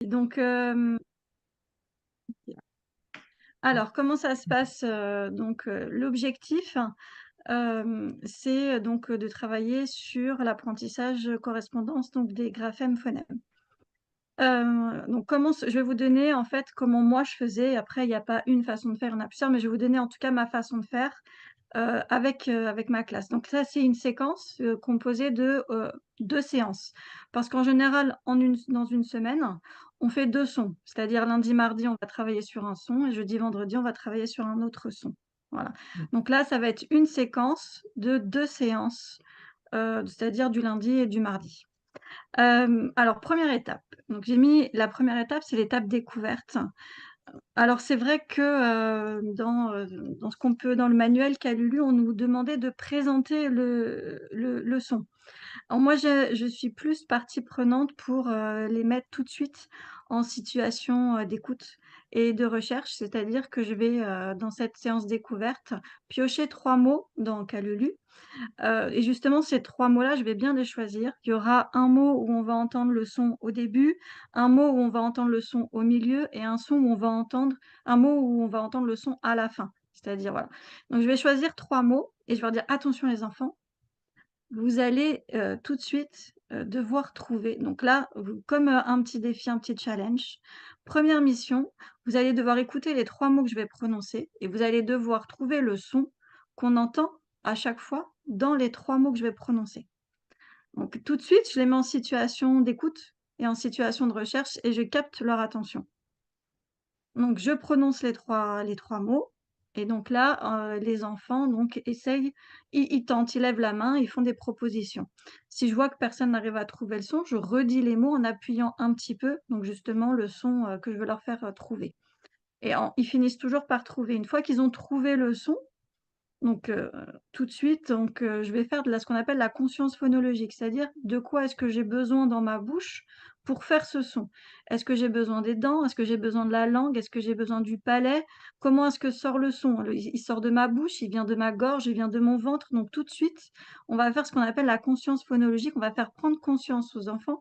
Donc, alors, comment ça se passe? Donc, l'objectif, c'est donc de travailler sur l'apprentissage correspondance, donc des graphèmes phonèmes. Donc comment je vais vous donner en fait comment moi je faisais. Après il y a pas une façon de faire, il y en a plusieurs, mais je vais vous donner en tout cas ma façon de faire, avec ma classe. Donc ça, c'est une séquence, composée de, 2 séances. Parce qu'en général, dans une semaine, on fait 2 sons. C'est-à-dire lundi, mardi, on va travailler sur un son et jeudi, vendredi, on va travailler sur un autre son. Voilà. Donc là, ça va être une séquence de 2 séances, c'est-à-dire du lundi et du mardi. Alors première étape, donc j'ai mis la première étape, c'est l'étape découverte. Alors c'est vrai que, dans ce qu'on peut dans le manuel qu'a Lulu, on nous demandait de présenter le son. Alors moi, je suis plus partie prenante pour, les mettre tout de suite en situation, d'écoute et de recherche. C'est-à-dire que je vais, dans cette séance découverte, piocher 3 mots dans Calulu. Et justement, ces 3 mots-là, je vais bien les choisir. Il y aura un mot où on va entendre le son au début, un mot où on va entendre le son au milieu et un mot où on va entendre le son à la fin. C'est-à-dire, voilà. Donc je vais choisir 3 mots et je vais leur dire: «Attention les enfants, vous allez, tout de suite, devoir trouver». Donc là, comme, un petit défi, un petit challenge. Première mission, vous allez devoir écouter les 3 mots que je vais prononcer et vous allez devoir trouver le son qu'on entend à chaque fois dans les 3 mots que je vais prononcer. Donc tout de suite, je les mets en situation d'écoute et en situation de recherche et je capte leur attention. Donc je prononce les trois mots et donc là, les enfants donc essayent, ils tentent, ils lèvent la main, ils font des propositions. Si je vois que personne n'arrive à trouver le son, je redis les mots en appuyant un petit peu, donc justement le son, que je veux leur faire, trouver et ils finissent toujours par trouver. Une fois qu'ils ont trouvé le son, donc tout de suite, donc je vais faire de la ce qu'on appelle la conscience phonologique, c'est-à-dire de quoi est-ce que j'ai besoin dans ma bouche pour faire ce son? Est-ce que j'ai besoin des dents? Est-ce que j'ai besoin de la langue? Est-ce que j'ai besoin du palais? Comment est-ce que sort le son? Il sort de ma bouche, il vient de ma gorge, il vient de mon ventre, donc tout de suite, on va faire ce qu'on appelle la conscience phonologique. On va faire prendre conscience aux enfants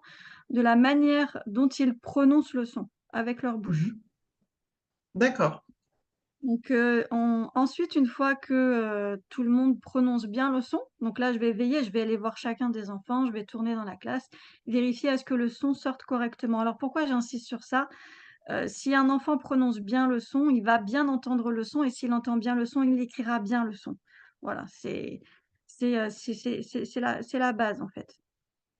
de la manière dont ils prononcent le son avec leur bouche. Mhm. D'accord. Donc, ensuite, une fois que, tout le monde prononce bien le son, donc là, je vais veiller, je vais aller voir chacun des enfants, je vais tourner dans la classe, vérifier à ce que le son sorte correctement. Alors pourquoi j'insiste sur ça? Si un enfant prononce bien le son, il va bien entendre le son et s'il entend bien le son, il écrira bien le son. Voilà, c'est la base, en fait.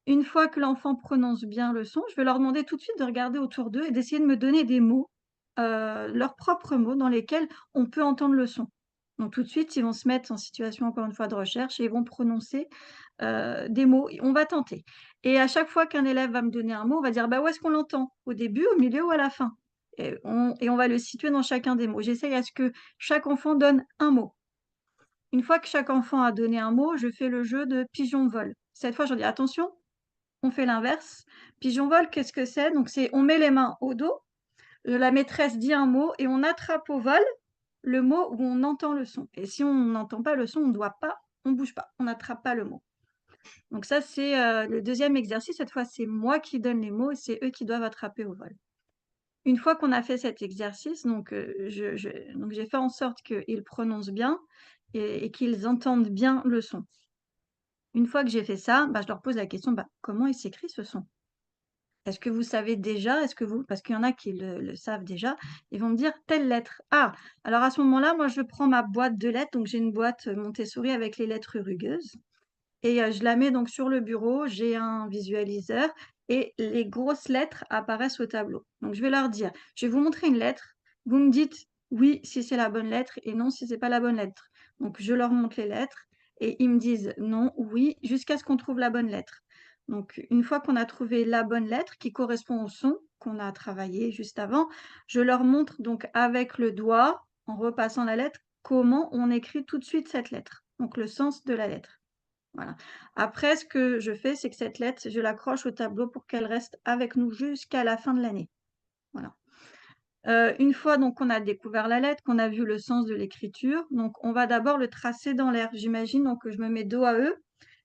Une fois que l'enfant prononce bien le son, je vais leur demander tout de suite de regarder autour d'eux et d'essayer de me donner des mots, leurs propres mots dans lesquels on peut entendre le son. Donc tout de suite, ils vont se mettre en situation, encore une fois, de recherche et ils vont prononcer, des mots. On va tenter et à chaque fois qu'un élève va me donner un mot, on va dire: «Bah, où est-ce qu'on l'entend? Au début, au milieu ou à la fin?» Et on va le situer dans chacun des mots. J'essaye à ce que chaque enfant donne un mot. Une fois que chaque enfant a donné un mot, je fais le jeu de pigeon-vol. Cette fois, je leur dis: «Attention, on fait l'inverse. Pigeon-vol, qu'est-ce que c'est? Donc c'est on met les mains au dos, la maîtresse dit un mot et on attrape au vol le mot où on entend le son et si on n'entend pas le son, on bouge pas, on n'attrape pas le mot. Donc ça, c'est, le deuxième exercice. Cette fois, c'est moi qui donne les mots et c'est eux qui doivent attraper au vol. Une fois qu'on a fait cet exercice, donc donc j'ai fait en sorte qu'ils prononcent bien et qu'ils entendent bien le son. Une fois que j'ai fait ça, bah, je leur pose la question: «Bah, comment il s'écrit ce son?» Est-ce que vous savez déjà? Est-ce que vous parce qu'il y en a qui le savent déjà, ils vont me dire: «Telle lettre». Ah! Alors à ce moment-là, moi je prends ma boîte de lettres, donc j'ai une boîte, Montessori avec les lettres rugueuses et je la mets donc sur le bureau, j'ai un visualiseur et les grosses lettres apparaissent au tableau. Donc je vais leur dire: «Je vais vous montrer une lettre, vous me dites "oui" si c'est la bonne lettre et "non" si c'est pas la bonne lettre». Donc je leur montre les lettres et ils me disent «non», «oui» jusqu'à ce qu'on trouve la bonne lettre. Donc une fois qu'on a trouvé la bonne lettre qui correspond au son qu'on a travaillé juste avant, je leur montre donc avec le doigt, en repassant la lettre, comment on écrit tout de suite cette lettre, donc le sens de la lettre. Voilà. Après, ce que je fais, c'est que cette lettre, je l'accroche au tableau pour qu'elle reste avec nous jusqu'à la fin de l'année. Voilà. Une fois donc qu'on a découvert la lettre, qu'on a vu le sens de l'écriture, donc on va d'abord le tracer dans l'air. J'imagine donc que je me mets dos à eux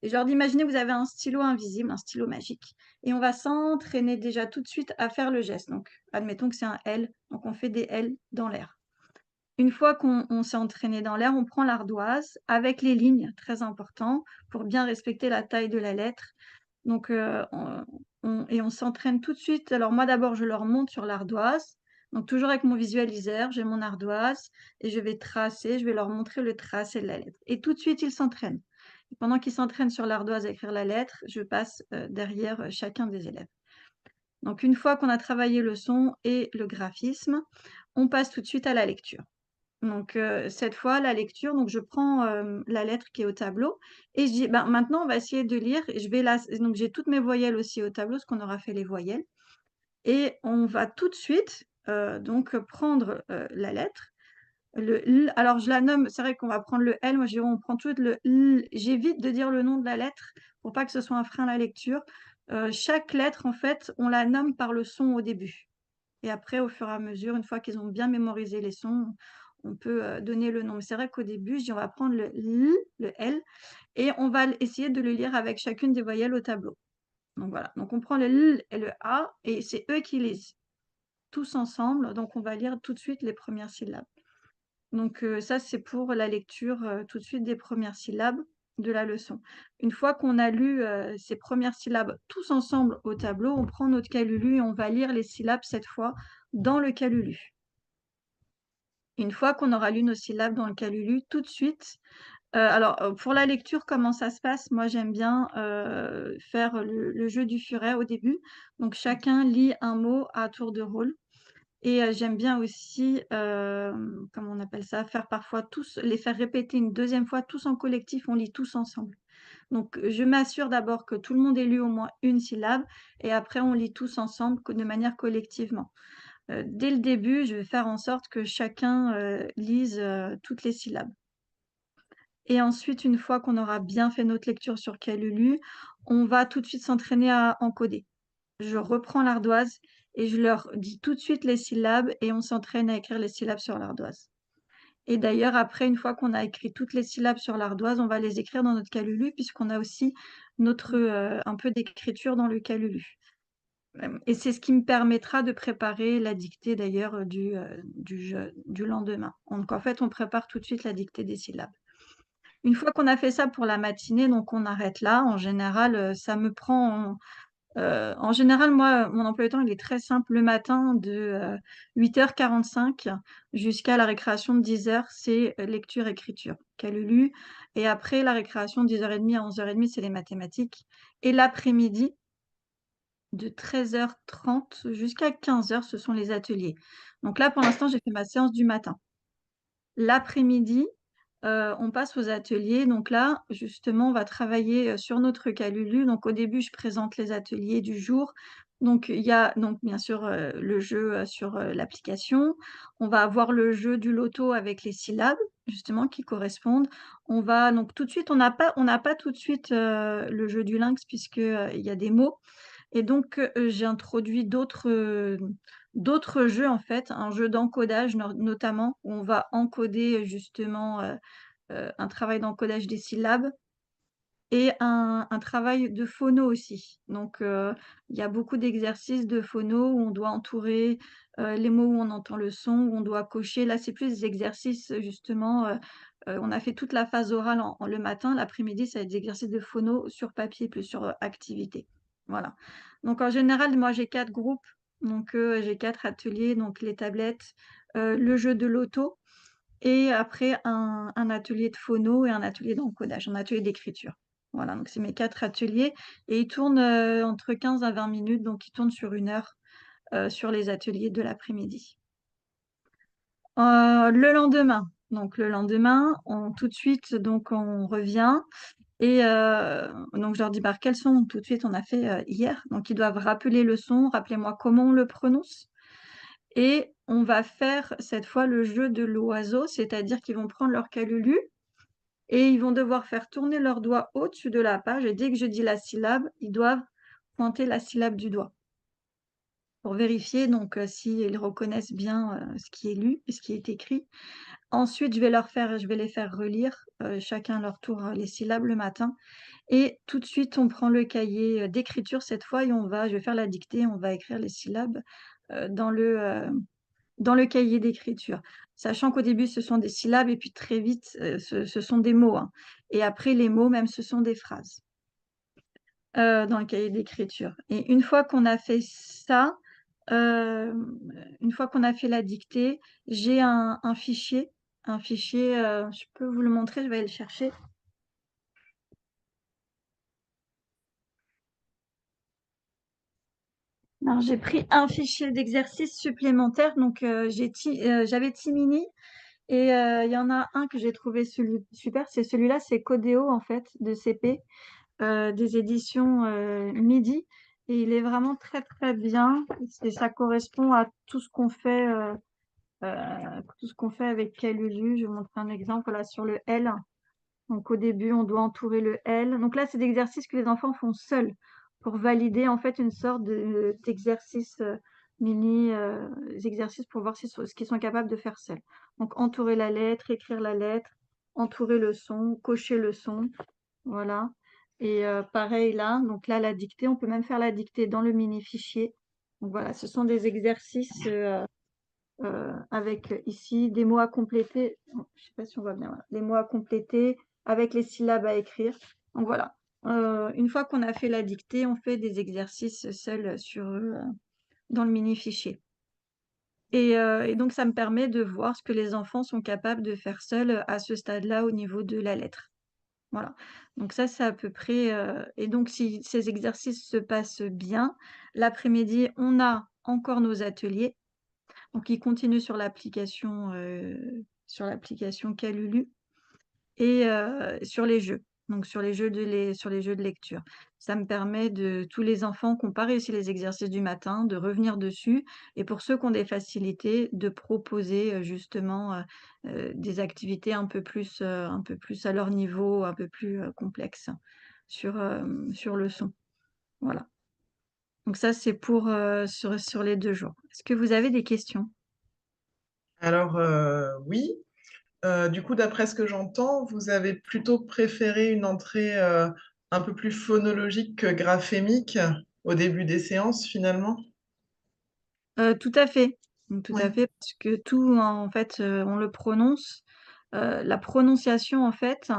Et je leur dis: «Imaginez, vous avez un stylo invisible, un stylo magique et on va s'entraîner déjà tout de suite à faire le geste». Donc admettons que c'est un L, donc on fait des L dans l'air. Une fois qu'on s'est entraîné dans l'air, on prend l'ardoise avec les lignes, très important, pour bien respecter la taille de la lettre. Donc, on s'entraîne tout de suite. Alors moi, d'abord, je leur montre sur l'ardoise, donc toujours avec mon visualiseur, j'ai mon ardoise et je vais tracer, je vais leur montrer le tracé de la lettre et tout de suite, ils s'entraînent. Et pendant qu'ils s'entraînent sur l'ardoise à écrire la lettre, je passe, derrière, chacun des élèves. Donc une fois qu'on a travaillé le son et le graphisme, on passe tout de suite à la lecture. Donc, cette fois, la lecture, donc je prends, la lettre qui est au tableau et je dis: «Ben, maintenant, on va essayer de lire» et je vais la donc j'ai toutes mes voyelles aussi au tableau, parce qu'on aura fait les voyelles et on va tout de suite, donc prendre, la lettre, le L, alors je la nomme, c'est vrai qu'on va prendre le L, moi je dirais on prend tout de suite le L, j'évite de dire le nom de la lettre pour pas que ce soit un frein à la lecture. Chaque lettre, en fait, on la nomme par le son au début. Et après, au fur et à mesure, une fois qu'ils ont bien mémorisé les sons, on peut, donner le nom. Mais c'est vrai qu'au début, je dis: «On va prendre le L, le L et on va essayer de le lire avec chacune des voyelles au tableau». Donc voilà, donc on prend le L et le A et c'est eux qui lisent tous ensemble, donc on va lire tout de suite les premières syllabes. Donc ça, c'est pour la lecture, tout de suite des premières syllabes de la leçon. Une fois qu'on a lu, ces premières syllabes tous ensemble au tableau, on prend notre calulu et on va lire les syllabes cette fois dans le calulu. Une fois qu'on aura lu nos syllabes dans le calulu, tout de suite, alors, pour la lecture, comment ça se passe? Moi, j'aime bien, faire le jeu du furet au début. Donc chacun lit un mot à tour de rôle et j'aime bien aussi, comment on appelle ça? Faire parfois tous les faire répéter une deuxième fois, tous en collectif, on lit tous ensemble. Donc je m'assure d'abord que tout le monde ait lu au moins une syllabe et après on lit tous ensemble de manière collectivement. Dès le début, je vais faire en sorte que chacun, lise, toutes les syllabes et ensuite, une fois qu'on aura bien fait notre lecture sur Calulu, on va tout de suite s'entraîner à encoder. Je reprends l'ardoise et je leur dis tout de suite les syllabes et on s'entraîne à écrire les syllabes sur l'ardoise. Et d'ailleurs, après, une fois qu'on a écrit toutes les syllabes sur l'ardoise, on va les écrire dans notre Calulu puisqu'on a aussi notre, un peu d'écriture dans le Calulu. Et c'est ce qui me permettra de préparer la dictée d'ailleurs, du lendemain. Donc en fait, on prépare tout de suite la dictée des syllabes. Une fois qu'on a fait ça pour la matinée, donc on arrête là. En général, ça me prend, en général, moi, mon emploi du temps, il est très simple. Le matin de, 8h45 jusqu'à la récréation de 10h, c'est, lecture, écriture, Calulu et après la récréation de 10h30 à 11h30, c'est les mathématiques et l'après-midi de 13h30 jusqu'à 15h, ce sont les ateliers. Donc là, pour l'instant, j'ai fait ma séance du matin. L'après-midi, on passe aux ateliers. Donc là, justement, on va travailler, sur notre Calulu. Donc au début, je présente les ateliers du jour. Donc il y a donc bien sûr, le jeu, sur, l'application. On va avoir le jeu du loto avec les syllabes, justement, qui correspondent. On va donc tout de suite, on n'a pas tout de suite, le jeu du lynx puisque, il y a des mots. Et donc, j'ai introduit d'autres jeux en fait, un jeu d'encodage notamment, où on va encoder justement, un travail d'encodage des syllabes et un travail de phono aussi. Donc, il y a beaucoup d'exercices de phono où on doit entourer, les mots où on entend le son, où on doit cocher. Là, c'est plus des exercices justement, on a fait toute la phase orale le matin, l'après-midi, ça va être des exercices de phono sur papier, plus sur, activité. Voilà. Donc en général, moi j'ai 4 groupes, donc, j'ai 4 ateliers, donc les tablettes, le jeu de l'auto et après un atelier de phono et un atelier d'encodage, un atelier d'écriture. Voilà, donc c'est mes 4 ateliers et ils tournent, entre 15 à 20 minutes, donc ils tournent sur 1 heure, sur les ateliers de l'après-midi. Le lendemain, on tout de suite, donc on revient et donc je leur dis: «Bah, quel son?» Tout de suite, on a fait, hier, donc ils doivent rappeler le son. «Rappelez-moi comment on le prononce?» Et on va faire cette fois le jeu de l'oiseau, c'est-à-dire qu'ils vont prendre leur calulu et ils vont devoir faire tourner leurs doigts au-dessus de la page et dès que je dis la syllabe, ils doivent pointer la syllabe du doigt. pour vérifier donc s'ils reconnaissent bien, ce qui est lu et ce qui est écrit. Ensuite, je vais les faire relire, chacun leur tour, les syllabes le matin et tout de suite, on prend le cahier, d'écriture cette fois et je vais faire la dictée, on va écrire les syllabes, heu, dans le, heu, dans le cahier d'écriture. Sachant qu'au début, ce sont des syllabes et puis très vite, ce sont des mots, hein, et après les mots même, ce sont des phrases, dans le cahier d'écriture et une fois qu'on a fait la dictée, j'ai un fichier, je peux vous le montrer, je vais aller le chercher. Alors j'ai pris un fichier d'exercice supplémentaire donc j'avais Timini et il y en a un que j'ai trouvé super, c'est celui-là, c'est Codéo en fait de CP, des éditions, Midi et il est vraiment très, très bien. Ça correspond à tout ce qu'on fait avec Calulu. Je vais vous montrer un exemple là sur le L. Donc au début, on doit entourer le L. Donc là, c'est des exercices que les enfants font seuls pour valider en fait une sorte d'exercice mini exercices pour voir ce qu'ils sont capables de faire seuls. Donc entourer la lettre, écrire la lettre, entourer le son, cocher le son, voilà. Et pareil là, donc là la dictée, on peut même faire la dictée dans le mini fichier. Donc voilà, ce sont des exercices avec ici des mots à compléter. Je sais pas si on voit bien, voilà. Les mots à compléter avec les syllabes à écrire. Donc voilà. Une fois qu'on a fait la dictée, on fait des exercices seuls dans le mini fichier. Et donc ça me permet de voir ce que les enfants sont capables de faire seuls à ce stade-là au niveau de la lettre. Voilà. Donc ça, c'est à peu près. Et donc si ces exercices se passent bien, l'après-midi, on a encore nos ateliers. Donc ils continuent sur l'application Calulu et sur les jeux. Donc sur les jeux de lecture. Ça me permet tous les enfants qui ont pas réussi les exercices du matin, de revenir dessus et pour ceux qui ont des facilités, de proposer, justement, des activités un peu plus à leur niveau, un peu plus, complexes sur le son. Voilà. Donc ça, c'est pour, sur les 2 jours. Est-ce que vous avez des questions? Alors, oui. Du coup, d'après ce que j'entends, vous avez plutôt préféré une entrée un peu plus phonologique que graphémique au début des séances, finalement? Tout à fait, tout à Oui. fait, parce que tout en fait, on le prononce. La prononciation en fait,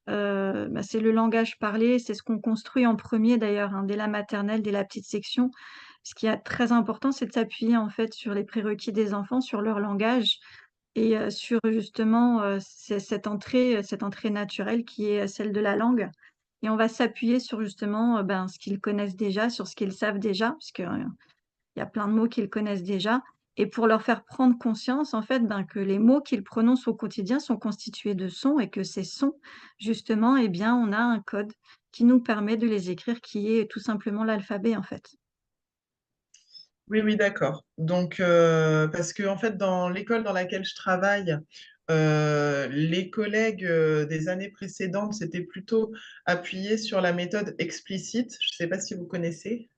c'est le langage parlé, c'est ce qu'on construit en premier d'ailleurs, hein, dès la maternelle, dès la petite section. Ce qui est très important, c'est de s'appuyer en fait sur les prérequis des enfants, sur leur langage et sur justement, cette entrée naturelle qui est celle de la langue et on va s'appuyer sur justement, ce qu'ils connaissent déjà, sur ce qu'ils savent déjà, puisque, il y a plein de mots qu'ils connaissent déjà et pour leur faire prendre conscience, en fait, que les mots qu'ils prononcent au quotidien sont constitués de sons et que ces sons, justement, eh bien, on a un code qui nous permet de les écrire, qui est tout simplement l'alphabet, en fait. Oui, oui, d'accord. Donc, parce que en fait, dans l'école dans laquelle je travaille, les collègues des années précédentes s'étaient plutôt appuyés sur la méthode explicite. Je ne sais pas si vous connaissez.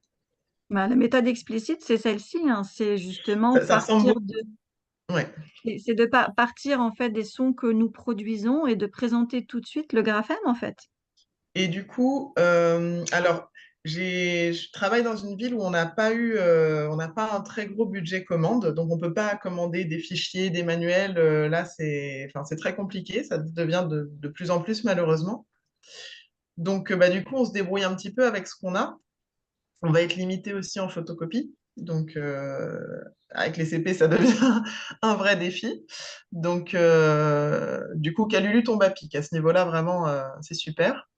La méthode explicite, c'est celle-ci, hein, c'est justement Ça ressemble partir beaucoup. de Ouais. c'est de partir, en fait, des sons que nous produisons et de présenter tout de suite le graphème, en fait. Et du coup, alors, je travaille dans une ville où on n'a pas un très gros budget commande, donc on ne peut pas commander des fichiers, des manuels. Là, enfin, c'est très compliqué, ça devient de plus en plus malheureusement. Donc, bah, du coup, on se débrouille un petit peu avec ce qu'on a. On va être limité aussi en photocopie. Donc, avec les CP, ça devient un vrai défi. Donc, du coup, Calulu tombe à pic. À ce niveau-là, vraiment, c'est super.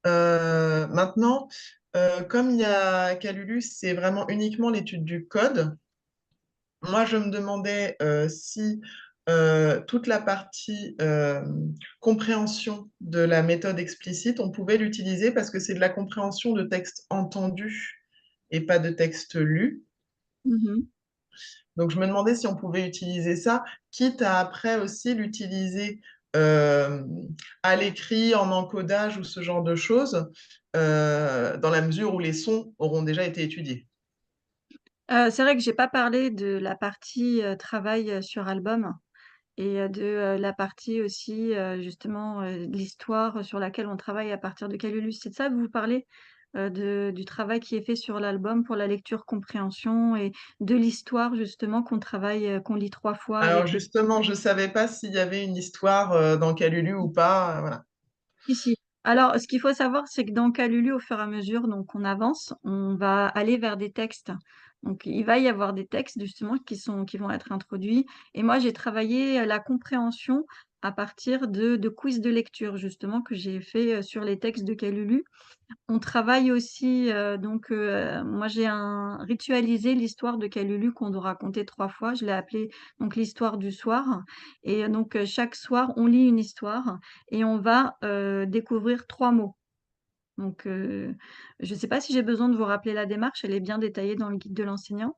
Maintenant, comme il y a Calulu, c'est vraiment uniquement l'étude du code. Moi, je me demandais si toute la partie compréhension de la méthode explicite, on pouvait l'utiliser parce que c'est de la compréhension de texte entendu et pas de texte lu. Mmh. Donc, je me demandais si on pouvait utiliser ça, quitte à après aussi l'utiliser euh, à l'écrit, en encodage ou ce genre de choses, dans la mesure où les sons auront déjà été étudiés. C'est vrai que j'ai pas parlé de la partie, travail, sur album et de, la partie aussi, justement, de l'histoire sur laquelle on travaille à partir de Calulus. C'est de ça que vous parlez? Du travail qui est fait sur l'album pour la lecture compréhension et de l'histoire justement qu'on travaille, qu'on lit 3 fois Alors avec les justement, je ne savais pas s'il y avait une histoire dans Calulu ou pas. Voilà. si, si. Alors ce qu'il faut savoir, c'est que dans Calulu, au fur et à mesure donc on avance, on va aller vers des textes. Donc il va y avoir des textes justement qui vont être introduits et moi j'ai travaillé, la compréhension à partir de quiz de lecture justement que j'ai fait, sur les textes de Calulu. On travaille aussi, moi j'ai ritualisé l'histoire de Calulu qu'on doit raconter 3 fois. Je l'ai appelée donc l'histoire du soir et chaque soir, on lit une histoire et on va, découvrir 3 mots. Donc je ne sais pas si j'ai besoin de vous rappeler la démarche, elle est bien détaillée dans le guide de l'enseignant.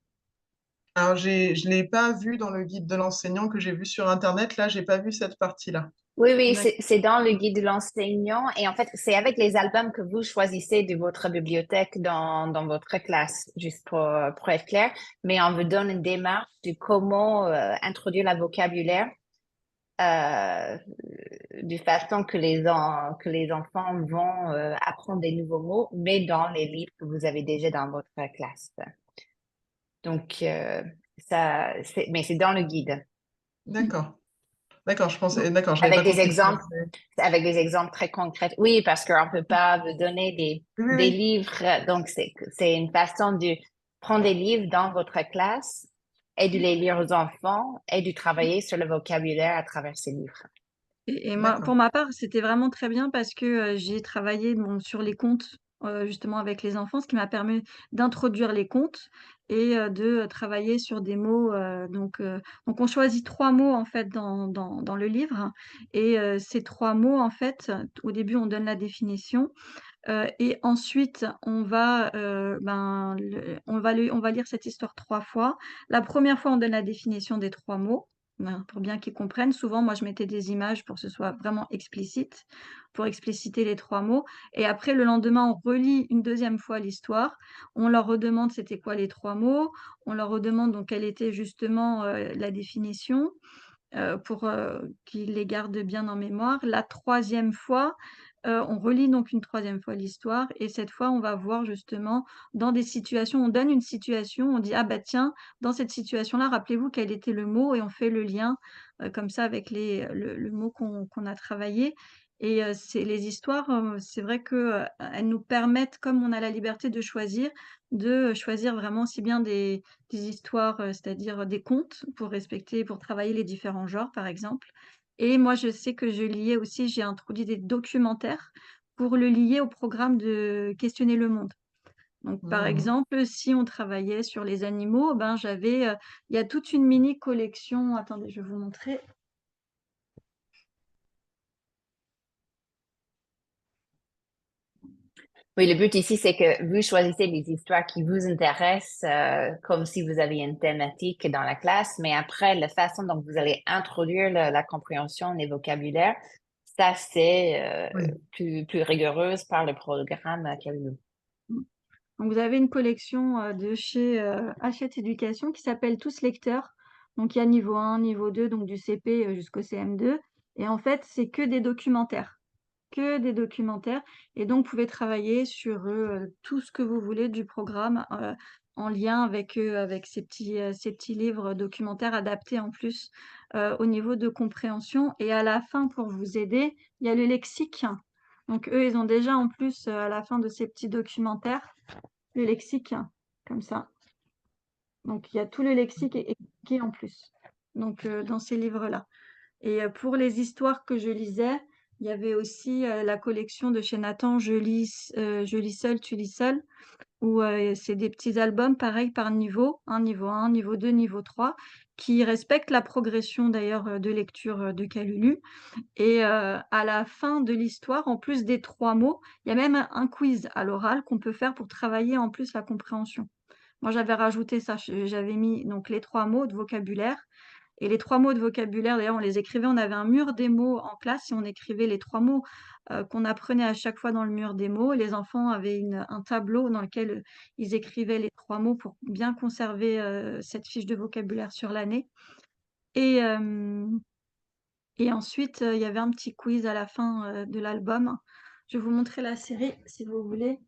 Alors, je ne l'ai pas vu dans le guide de l'enseignant que j'ai vu sur Internet. Là, j'ai pas vu cette partie-là. Oui, oui, D'ac c'est dans le guide de l'enseignant et en fait, c'est avec les albums que vous choisissez de votre bibliothèque dans votre classe, juste pour être clair. Mais on vous donne une démarche de comment introduire le vocabulaire euh, de façon que que les enfants vont apprendre des nouveaux mots, mais dans les livres que vous avez déjà dans votre classe. Donc, mais c'est dans le guide. D'accord. D'accord, je pensais, donc d'accord, je n'avais Avec pas des compris que exemples, c'était. avec des exemples très concrets. Oui, parce qu'on ne peut pas vous donner Oui, oui, des oui. livres. Donc, c'est une façon de prendre des livres dans votre classe et de les lire aux enfants et de travailler sur le vocabulaire à travers ces livres. et moi, D'accord. pour ma part, c'était vraiment très bien parce que, j'ai travaillé sur les contes, justement avec les enfants, ce qui m'a permis d'introduire les contes et de travailler sur des mots, donc on choisit 3 mots en fait dans le livre et ces 3 mots en fait, au début on donne la définition, et ensuite on va lire cette histoire 3 fois. La première fois, on donne la définition des 3 mots, pour bien qu'ils comprennent. Souvent, moi, je mettais des images pour que ce soit vraiment explicite, pour expliciter les 3 mots et après le lendemain, on relit une deuxième fois l'histoire. On leur redemande c'était quoi les 3 mots. On leur redemande donc quelle était justement, la définition, pour, qu'ils les gardent bien en mémoire. La troisième fois, on relit donc une troisième fois l'histoire et cette fois, on va voir justement dans des situations on donne une situation, on dit: «Ah bah tiens, dans cette situation-là, rappelez-vous quel était le mot» et on fait le lien, comme ça avec le mot qu'on a travaillé et c'est les histoires, c'est vrai que, elles nous permettent, comme on a la liberté de choisir vraiment aussi bien des histoires, c'est-à-dire des contes pour travailler les différents genres, par exemple. Et moi, je sais que j'ai introduit des documentaires pour le lier au programme de Questionner le monde. Donc, par Mhm. exemple, si on travaillait sur les animaux, ben, il y a toute une mini collection. Attendez, je vais vous montrer. Oui, le but ici, c'est que vous choisissez les histoires qui vous intéressent, comme si vous aviez une thématique dans la classe, mais après, la façon dont vous allez introduire la compréhension des vocabulaires, ça, c'est Oui. plus rigoureuse par le programme Calino. Donc vous avez une collection, de chez, Hachette Éducation qui s'appelle Tous lecteurs. Donc il y a niveau 1, niveau 2, donc du CP, jusqu'au CM2 et en fait, c'est que des documentaires. Que des documentaires et donc vous pouvez travailler sur, tout ce que vous voulez du programme, en lien avec ces petits livres documentaires adaptés en plus, au niveau de compréhension et à la fin pour vous aider, il y a le lexique. Donc eux, ils ont déjà en plus, à la fin de ces petits documentaires, le lexique, comme ça. Donc il y a tout le lexique expliqué en plus, donc dans ces livres-là. Et pour les histoires que je lisais, il y avait aussi, la collection de chez Nathan Je lis seul, tu lis seul, où, c'est des petits albums pareil par niveau, hein, niveau 1, niveau 2, niveau 3, qui respectent la progression d'ailleurs, de lecture, de Calulu et à la fin de l'histoire, en plus des 3 mots, il y a même un quiz à l'oral qu'on peut faire pour travailler en plus la compréhension. Moi, j'avais rajouté ça, j'avais mis donc les 3 mots de vocabulaire Et les 3 mots de vocabulaire, d'ailleurs, on les écrivait, on avait un mur des mots en classe et on écrivait les 3 mots qu'on apprenait à chaque fois dans le mur des mots. Les enfants avaient un tableau dans lequel ils écrivaient les 3 mots pour bien conserver cette fiche de vocabulaire sur l'année. Et, et ensuite, il y avait un petit quiz à la fin de l'album. Je vais vous montrer la série si vous voulez.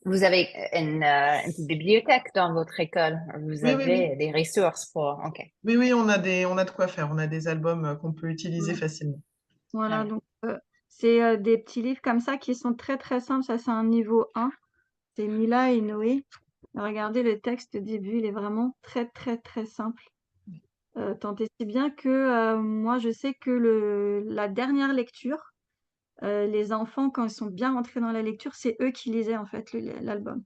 Vous avez une petite bibliothèque dans votre école. Vous Oui, oui, oui. avez des ressources pour. OK. Oui, oui, on a de quoi faire. On a des albums qu'on peut utiliser Ouais. facilement. Voilà, Ouais. donc c'est des petits livres comme ça qui sont très très simples. Ça, c'est un niveau 1. C'est Mila et Noé. Regardez le texte au début, il est vraiment très très très simple. Tant et si bien que moi, je sais que la dernière lecture, les enfants, quand ils sont bien rentrés dans la lecture, c'est eux qui lisaient en fait l'album.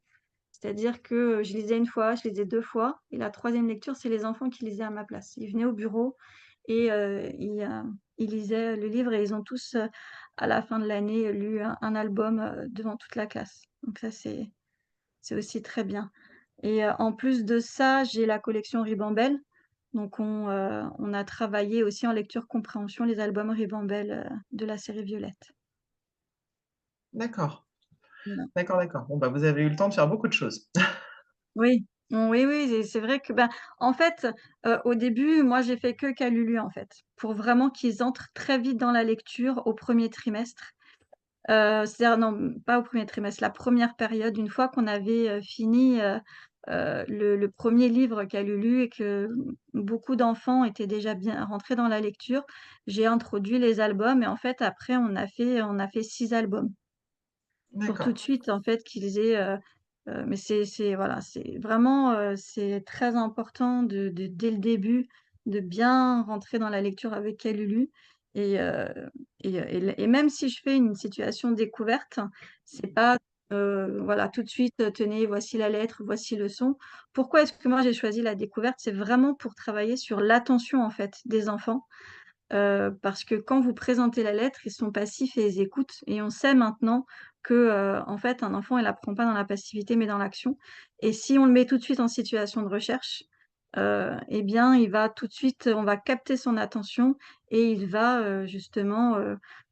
C'est-à-dire que je lisais une fois, je lisais 2 fois, et la 3e lecture, c'est les enfants qui lisaient à ma place. Ils venaient au bureau et ils lisaient le livre et ils ont tous, à la fin de l'année, lu un album devant toute la classe. Donc ça, c'est aussi très bien. Et en plus de ça, j'ai la collection Ribambelle. Donc on a travaillé aussi en lecture compréhension les albums Ribambelle de la série Violette. D'accord, Voilà. d'accord, d'accord. Bon, bah, vous avez eu le temps de faire beaucoup de choses. Oui, oui, oui, et c'est vrai que, ben, en fait, au début, moi, j'ai fait que Calulu, en fait, pour vraiment qu'ils entrent très vite dans la lecture au 1er trimestre. C'est-à-dire non, pas au 1er trimestre, la première période, une fois qu'on avait, fini, le 1er livre Calulu et que beaucoup d'enfants étaient déjà bien rentrés dans la lecture, j'ai introduit les albums et en fait, après, on a fait 6 albums. Pour tout D'accord. de suite, en fait, qu'ils aient, mais c'est voilà, c'est vraiment, c'est très important dès le début, de bien rentrer dans la lecture avec Calulu et et même si je fais une situation découverte, c'est pas, voilà, tout de suite, «Tenez, voici la lettre, voici le son». Pourquoi est-ce que moi j'ai choisi la découverte? C'est vraiment pour travailler sur l'attention, en fait, des enfants. Parce que quand vous présentez la lettre, ils sont passifs et ils écoutent et on sait maintenant que, en fait, un enfant, il apprend pas dans la passivité, mais dans l'action et si on le met tout de suite en situation de recherche, et bien, il va tout de suite on va capter son attention et il va, justement,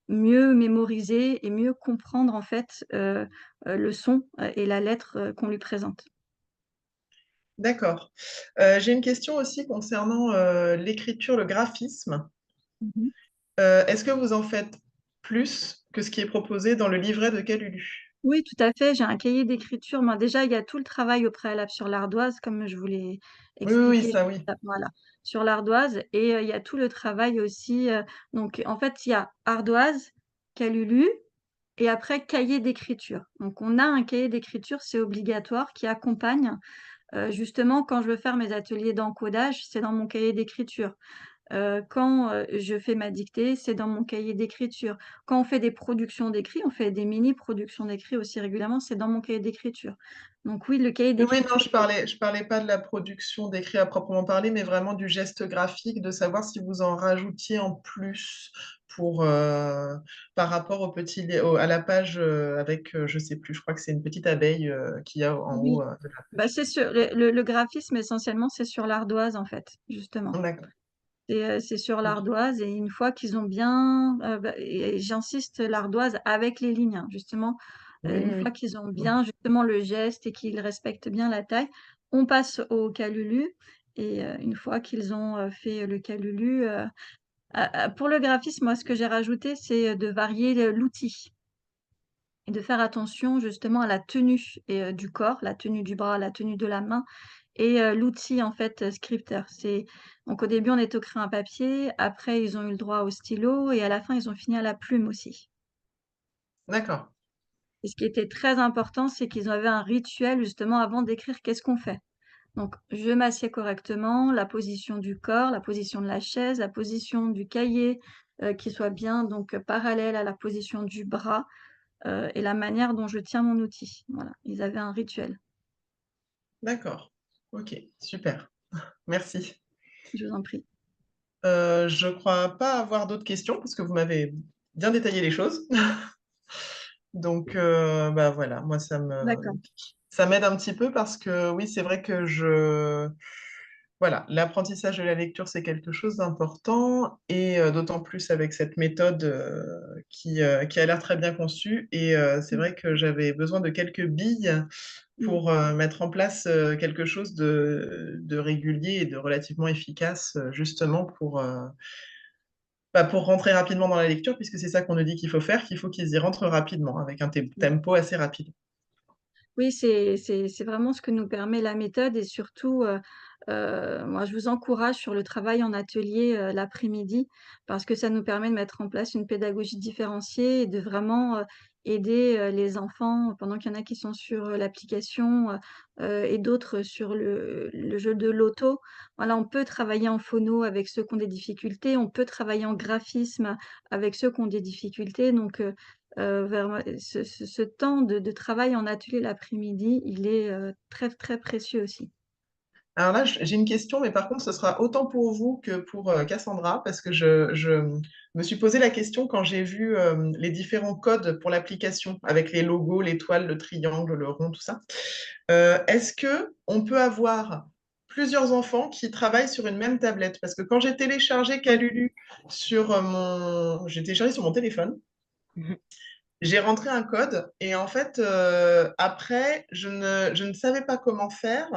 mieux mémoriser et mieux comprendre, en fait, le son, et la lettre, qu'on lui présente. D'accord. J'ai une question aussi concernant l'écriture, le graphisme. Mmh. Est-ce que vous en faites plus que ce qui est proposé dans le livret de Calulu? Oui, tout à fait, j'ai un cahier d'écriture. Ben, déjà, il y a tout le travail au préalable sur l'ardoise, comme je vous l'ai Oui, oui, oui, expliqué ça juste oui. voilà, sur l'ardoise et il y a tout le travail aussi, donc en fait, il y a ardoise, calulu et après cahier d'écriture. Donc on a un cahier d'écriture, c'est obligatoire, qui accompagne, justement quand je veux faire mes ateliers d'encodage, c'est dans mon cahier d'écriture. Quand, je fais ma dictée, c'est dans mon cahier d'écriture. Quand on fait des productions d'écrits, on fait des mini productions d'écrits aussi régulièrement, c'est dans mon cahier d'écriture. Donc oui, le cahier Oui, oui, non, d'écriture je parlais pas de la production d'écrit à proprement parler, mais vraiment du geste graphique, de savoir si vous en rajoutiez en plus pour, par rapport à la page avec, je sais plus, je crois que c'est une petite abeille qu'il y a en haut oui, de la bah, page. c'est sur le graphisme essentiellement, c'est sur l'ardoise en fait, justement. D'accord. C'est sur Ok. l'ardoise et une fois qu'ils ont bien, bah et j'insiste, l'ardoise avec les lignes, hein, justement, Oui, une oui, fois oui. qu'ils ont Mm. bien justement le geste et qu'ils respectent bien la taille, on passe au calulu et une fois qu'ils ont, fait le calulu, pour le graphisme, moi, ce que j'ai rajouté, c'est, de varier l'outil et de faire attention justement à la tenue et du corps, la tenue du bras, la tenue de la main et l'outil en fait, scripteur. Donc au début, on est au crayon à papier, après ils ont eu le droit au stylo et à la fin, ils ont fini à la plume aussi. D'accord. Et ce qui était très important, c'est qu'ils avaient un rituel justement avant d'écrire qu'est-ce qu'on fait. Donc je m'assieds correctement, la position du corps, la position de la chaise, la position du cahier, qui soit bien donc parallèle à la position du bras, et la manière dont je tiens mon outil. Voilà, ils avaient un rituel. D'accord. Ok, super. Merci. Je vous en prie. Je crois pas avoir d'autres questions parce que vous m'avez bien détaillé les choses. Donc, voilà, moi, D'accord. ça m'aide un petit peu parce que oui, c'est vrai que voilà, l'apprentissage de la lecture, c'est quelque chose d'important et d'autant plus avec cette méthode qui a l'air très bien conçue. Et c'est Mm. vrai que j'avais besoin de quelques billes Mm. pour mettre en place quelque chose de régulier et de relativement efficace, justement pour rentrer rapidement dans la lecture, puisque c'est ça qu'on nous dit qu'il faut faire, qu'il faut qu'ils y rentrent rapidement, avec un tempo assez rapide. Oui, c'est vraiment ce que nous permet la méthode et surtout, moi je vous encourage sur le travail en atelier, l'après-midi parce que ça nous permet de mettre en place une pédagogie différenciée et de vraiment, aider, les enfants pendant qu'il y en a qui sont sur, l'application, et d'autres sur le jeu de l'auto. Voilà, on peut travailler en phono avec ceux qui ont des difficultés, on peut travailler en graphisme avec ceux qui ont des difficultés donc vers ce temps de travail en atelier l'après-midi, il est, très, très précieux aussi. Alors là, j'ai une question, mais par contre, ce sera autant pour vous que pour Cassandra, parce que je me suis posé la question quand j'ai vu les différents codes pour l'application, avec les logos, l'étoile, le triangle, le rond, tout ça. Est-ce que on peut avoir plusieurs enfants qui travaillent sur une même tablette? Parce que quand j'ai téléchargé Oui. Calulu j'ai téléchargé sur mon téléphone, Mhm. j'ai rentré un code et en fait, après, je ne savais pas comment faire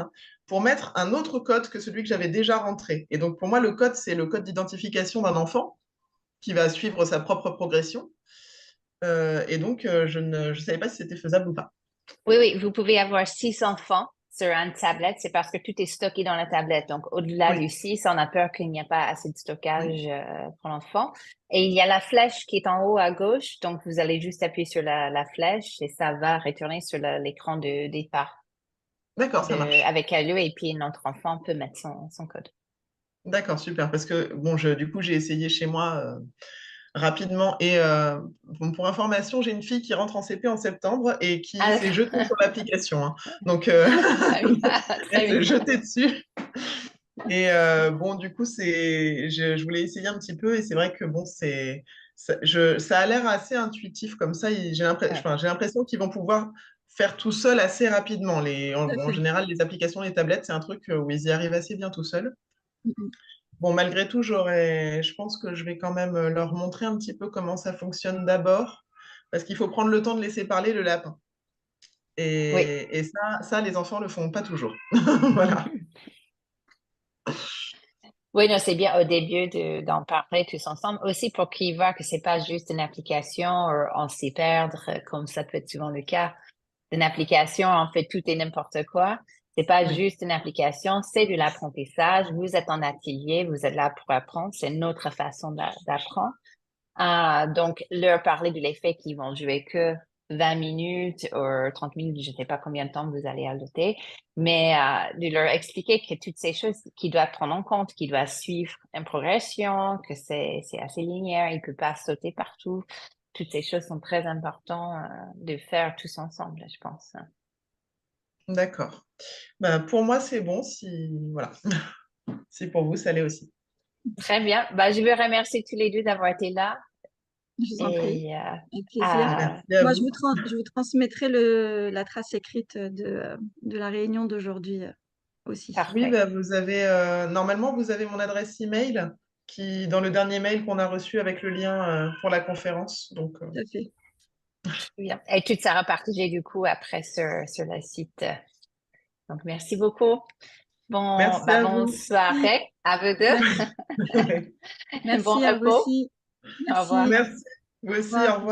pour mettre un autre code que celui que j'avais déjà rentré. Et donc, pour moi, le code, c'est le code d'identification d'un enfant qui va suivre sa propre progression. Et donc, je savais pas si c'était faisable ou pas. Oui, oui, vous pouvez avoir 6 enfants sur une tablette, c'est parce que tout est stocké dans la tablette. Donc, au-delà Oui, du 6, on a peur qu'il n'y a pas assez de oui. stockage pour l'enfant. Et il y a la flèche qui est en haut à gauche. Donc, vous allez juste appuyer sur la flèche et ça va retourner sur l'écran de départ D'accord, ça marche. avec lui et puis notre enfant peut mettre son code. D'accord, super. Parce que, bon, du coup, j'ai essayé chez moi rapidement. Et bon, pour information, j'ai une fille qui rentre en CP en septembre et qui Ah, s'est d'accord. jetée sur l'application, hein. Donc, Très bien, elle très s'est bien. jetée dessus. Et bon, du coup, je voulais essayer un petit peu. Et c'est vrai que, bon, ça a l'air assez intuitif comme ça. Ouais. J'ai l'impression qu'ils vont pouvoir faire tout seul assez rapidement. Tout à En fait. général, les applications, les tablettes, c'est un truc où ils y arrivent assez bien tout seuls. Mmh mh. Bon, malgré tout, je pense que je vais quand même leur montrer un petit peu comment ça fonctionne d'abord, parce qu'il faut prendre le temps de laisser parler le lapin. Oui. Et ça, les enfants le font pas toujours. Voilà. Oui, non, c'est bien au début d'en parler tous ensemble, aussi pour qu'ils voient que c'est pas juste une application, on s'y perdre, comme ça peut être souvent le cas. Une application, on fait tout et n'importe quoi. C'est pas Oui. juste une application, c'est de l'apprentissage. Vous êtes en atelier, vous êtes là pour apprendre. C'est notre façon d'apprendre. Donc, leur parler de l'effet qu'ils vont jouer que 20 minutes ou 30 minutes, je ne sais pas combien de temps vous allez alloter, mais de leur expliquer que toutes ces choses qu'ils doivent prendre en compte, qu'ils doivent suivre une progression, que c'est assez linéaire, ils ne peuvent pas sauter partout. Toutes ces choses sont très importantes de faire tous ensemble, je pense. D'accord. Ben, pour moi, c'est bon voilà. Si pour vous, ça l'est aussi. Très bien. Bah, je veux remercier tous les deux d'avoir été là Je vous en prie, et avec plaisir. à Merci à Moi, vous. je vous transmettrai la trace écrite de la réunion d'aujourd'hui, aussi. Oui, parfait. bah, normalement, vous avez mon adresse email dans le dernier mail qu'on a reçu avec le lien pour la conférence. Donc, Tout à fait. Bien. Et tout sera partagé du coup après sur le site. Donc, merci beaucoup. Bon, merci bah, à bonne vous. soirée à vous deux. Bon Merci à vous repos. aussi. Au revoir. Merci. Merci. Vous Au aussi, revoir. au revoir.